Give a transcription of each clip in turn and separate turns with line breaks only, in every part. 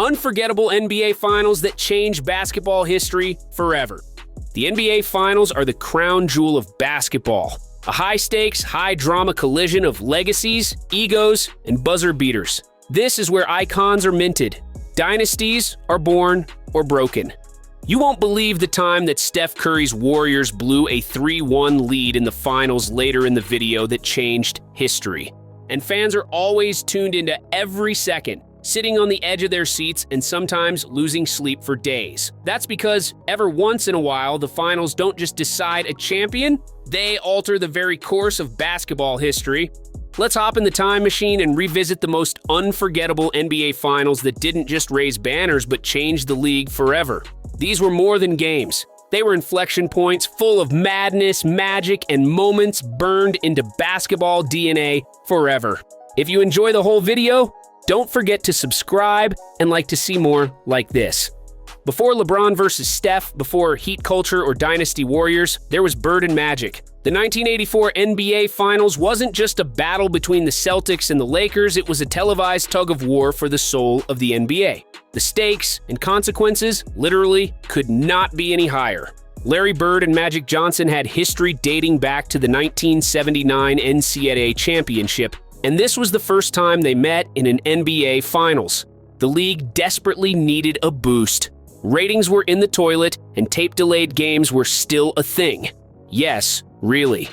Unforgettable NBA Finals that change basketball history forever. The NBA Finals are the crown jewel of basketball. A high-stakes, high-drama collision of legacies, egos, and buzzer beaters. This is where icons are minted. Dynasties are born or broken. You won't believe the time that Steph Curry's Warriors blew a 3-1 lead in the finals later in the video that changed history. And fans are always tuned into every second, sitting on the edge of their seats and sometimes losing sleep for days. That's because every once in a while, the finals don't just decide a champion, they alter the very course of basketball history. Let's hop in the time machine and revisit the most unforgettable NBA Finals that didn't just raise banners but changed the league forever. These were more than games. They were inflection points full of madness, magic, and moments burned into basketball DNA forever. If you enjoy the whole video, don't forget to subscribe and like to see more like this. Before LeBron versus Steph, before Heat culture or Dynasty Warriors, there was Bird and Magic. The 1984 NBA Finals wasn't just a battle between the Celtics and the Lakers, it was a televised tug-of-war for the soul of the NBA. The stakes and consequences literally could not be any higher. Larry Bird and Magic Johnson had history dating back to the 1979 NCAA championship, and this was the first time they met in an NBA Finals. The league desperately needed a boost. Ratings were in the toilet, and tape-delayed games were still a thing. Yes, really.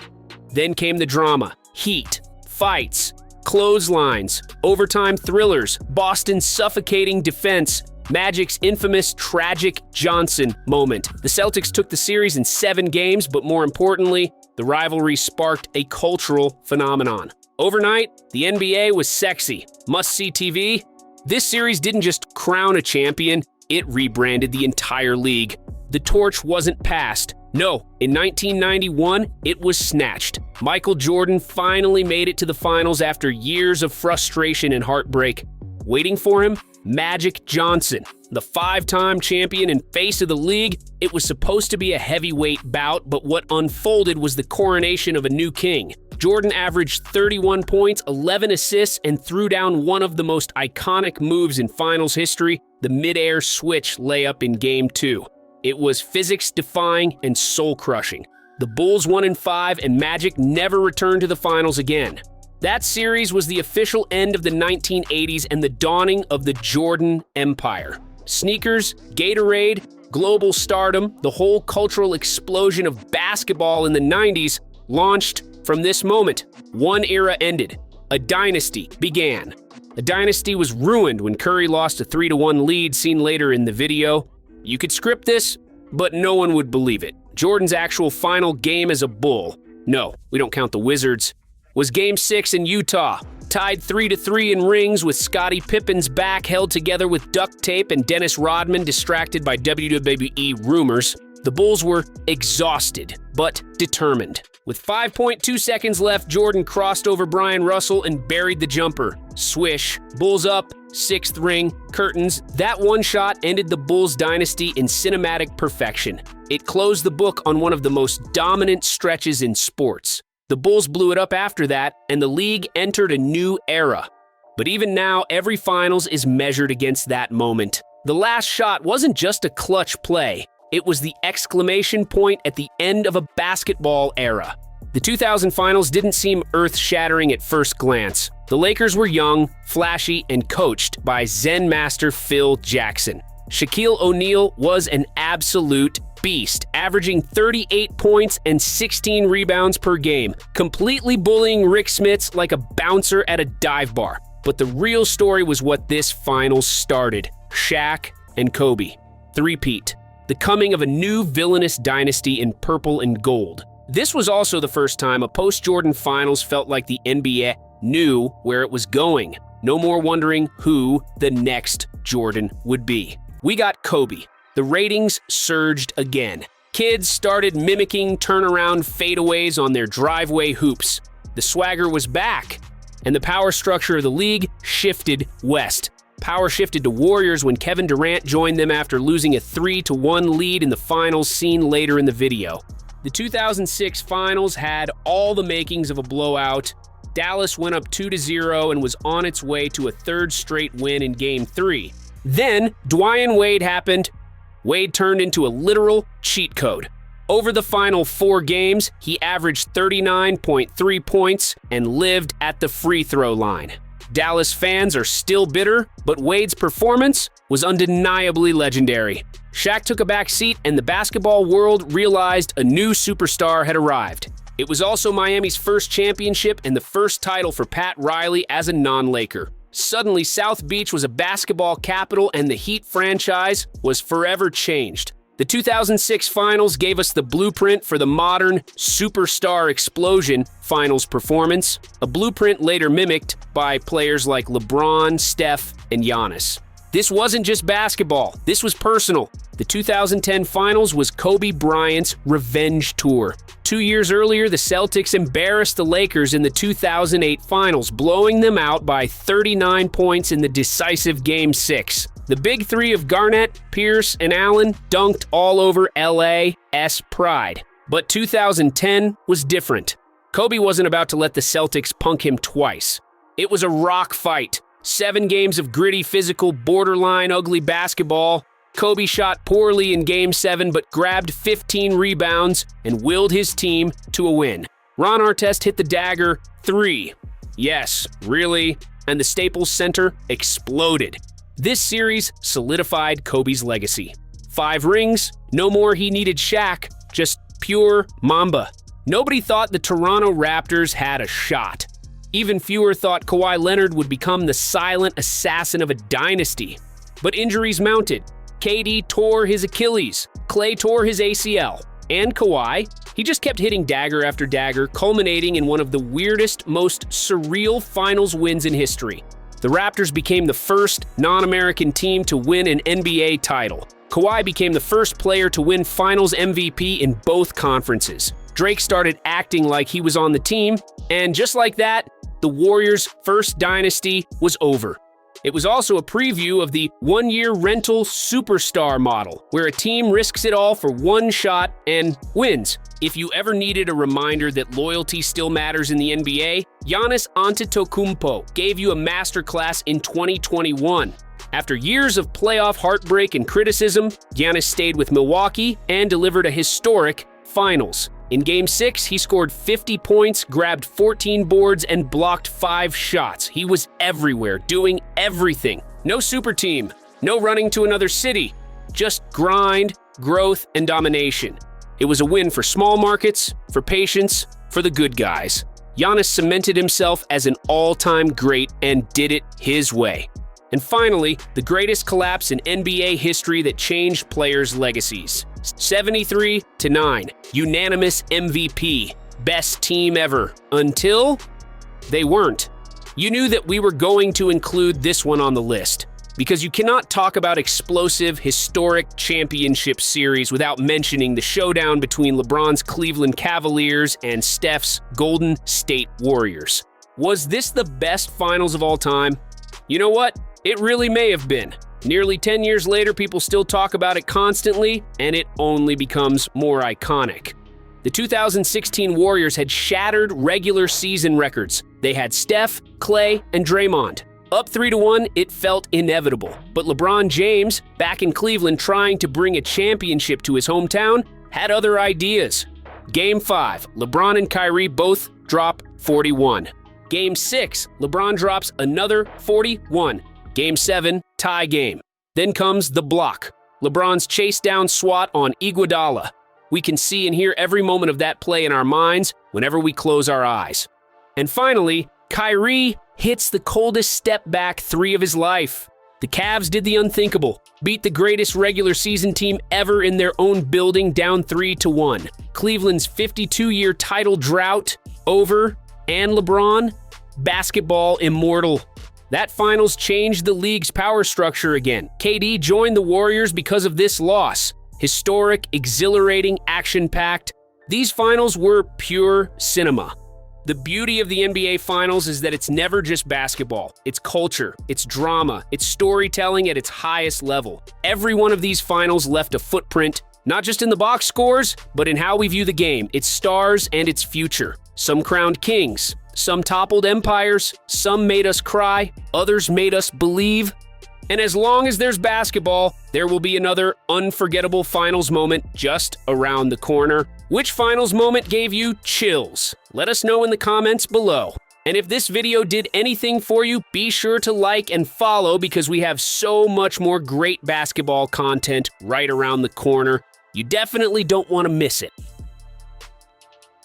Then came the drama, heat, fights, clotheslines, overtime thrillers, Boston's suffocating defense, Magic's infamous tragic Johnson moment. The Celtics took the series in 7 games, but more importantly, the rivalry sparked a cultural phenomenon. Overnight, the NBA was sexy. Must-see TV? This series didn't just crown a champion, it rebranded the entire league. The torch wasn't passed. No, in 1991, it was snatched. Michael Jordan finally made it to the finals after years of frustration and heartbreak. Waiting for him, Magic Johnson, the 5-time champion and face of the league. It was supposed to be a heavyweight bout, but what unfolded was the coronation of a new king. Jordan averaged 31 points, 11 assists, and threw down one of the most iconic moves in finals history, the mid-air switch layup in Game 2. It was physics-defying and soul-crushing. The Bulls won in 5, and Magic never returned to the finals again. That series was the official end of the 1980s and the dawning of the Jordan Empire. Sneakers, Gatorade, global stardom, the whole cultural explosion of basketball in the 90s launched from this moment. One era ended. A dynasty began. A dynasty was ruined when Curry lost a 3-1 lead seen later in the video. You could script this, but no one would believe it. Jordan's actual final game as a Bull, no, we don't count the Wizards, was Game 6 in Utah. Tied 3-3 in rings with Scottie Pippen's back held together with duct tape and Dennis Rodman distracted by WWE rumors. The Bulls were exhausted, but determined. With 5.2 seconds left, Jordan crossed over Brian Russell and buried the jumper. Swish, Bulls up, 6th ring, curtains. That one shot ended the Bulls dynasty in cinematic perfection. It closed the book on one of the most dominant stretches in sports. The Bulls blew it up after that, and the league entered a new era. But even now, every finals is measured against that moment. The last shot wasn't just a clutch play. It was the exclamation point at the end of a basketball era. The 2000 finals didn't seem earth-shattering at first glance. The Lakers were young, flashy, and coached by Zen master Phil Jackson. Shaquille O'Neal was an absolute beast, averaging 38 points and 16 rebounds per game, completely bullying Rick Smits like a bouncer at a dive bar. But the real story was what this finals started: Shaq and Kobe. Three-peat. The coming of a new villainous dynasty in purple and gold. This was also the first time a post-Jordan finals felt like the NBA knew where it was going. No more wondering who the next Jordan would be. We got Kobe. The ratings surged again. Kids started mimicking turnaround fadeaways on their driveway hoops. The swagger was back, and the power structure of the league shifted west. Power shifted to Warriors when Kevin Durant joined them after losing a 3-1 lead in the finals seen later in the video. The 2006 finals had all the makings of a blowout. Dallas went up 2-0 and was on its way to a third straight win in Game 3. Then, Dwan Wade happened. Wade turned into a literal cheat code. Over the final 4 games, he averaged 39.3 points and lived at the free throw line. Dallas fans are still bitter, but Wade's performance was undeniably legendary. Shaq took a back seat, and the basketball world realized a new superstar had arrived. It was also Miami's first championship and the first title for Pat Riley as a non-Laker. Suddenly, South Beach was a basketball capital, and the Heat franchise was forever changed. The 2006 finals gave us the blueprint for the modern superstar explosion finals performance, a blueprint later mimicked by players like LeBron, Steph, and Giannis. This wasn't just basketball, this was personal. The 2010 finals was Kobe Bryant's revenge tour. 2 years earlier, the Celtics embarrassed the Lakers in the 2008 finals, blowing them out by 39 points in the decisive Game 6. The big three of Garnett, Pierce, and Allen dunked all over LA's pride. But 2010 was different. Kobe wasn't about to let the Celtics punk him twice. It was a rock fight. 7 games of gritty, physical, borderline ugly basketball. Kobe shot poorly in Game 7 but grabbed 15 rebounds and willed his team to a win. Ron Artest hit the dagger 3. Yes, really? And the Staples Center exploded. This series solidified Kobe's legacy. 5 rings, no more he needed Shaq, just pure Mamba. Nobody thought the Toronto Raptors had a shot. Even fewer thought Kawhi Leonard would become the silent assassin of a dynasty. But injuries mounted. KD tore his Achilles, Klay tore his ACL, and Kawhi, he just kept hitting dagger after dagger, culminating in one of the weirdest, most surreal finals wins in history. The Raptors became the first non-American team to win an NBA title. Kawhi became the first player to win Finals MVP in both conferences. Drake started acting like he was on the team, and just like that, the Warriors' first dynasty was over. It was also a preview of the one-year rental superstar model, where a team risks it all for one shot and wins. If you ever needed a reminder that loyalty still matters in the NBA, Giannis Antetokounmpo gave you a masterclass in 2021. After years of playoff heartbreak and criticism, Giannis stayed with Milwaukee and delivered a historic finals. In Game 6, he scored 50 points, grabbed 14 boards, and blocked 5 shots. He was everywhere, doing everything. No super team, no running to another city, just grind, growth, and domination. It was a win for small markets, for patience, for the good guys. Giannis cemented himself as an all-time great and did it his way. And finally, the greatest collapse in NBA history that changed players' legacies. 73-9, unanimous MVP, best team ever, until they weren't. You knew that we were going to include this one on the list, because you cannot talk about explosive, historic championship series without mentioning the showdown between LeBron's Cleveland Cavaliers and Steph's Golden State Warriors. Was this the best finals of all time? You know what? It really may have been. Nearly 10 years later, people still talk about it constantly, and it only becomes more iconic. The 2016 Warriors had shattered regular season records. They had Steph, Klay, and Draymond. Up 3-1, it felt inevitable. But LeBron James, back in Cleveland trying to bring a championship to his hometown, had other ideas. Game 5, LeBron and Kyrie both drop 41. Game 6, LeBron drops another 41. Game 7, tie game. Then comes the block. LeBron's chase down swat on Iguodala. We can see and hear every moment of that play in our minds whenever we close our eyes. And finally, Kyrie hits the coldest step-back 3 of his life. The Cavs did the unthinkable, beat the greatest regular season team ever in their own building down 3-1. Cleveland's 52-year title drought over, and LeBron, basketball immortal. That finals changed the league's power structure again. KD joined the Warriors because of this loss. Historic, exhilarating, action-packed. These finals were pure cinema. The beauty of the NBA Finals is that it's never just basketball. It's culture, it's drama, it's storytelling at its highest level. Every one of these finals left a footprint, not just in the box scores, but in how we view the game, its stars, and its future. Some crowned kings, some toppled empires, some made us cry, others made us believe. And as long as there's basketball, there will be another unforgettable finals moment just around the corner. Which finals moment gave you chills? Let us know in the comments below. And if this video did anything for you, be sure to like and follow because we have so much more great basketball content right around the corner. You definitely don't want to miss it.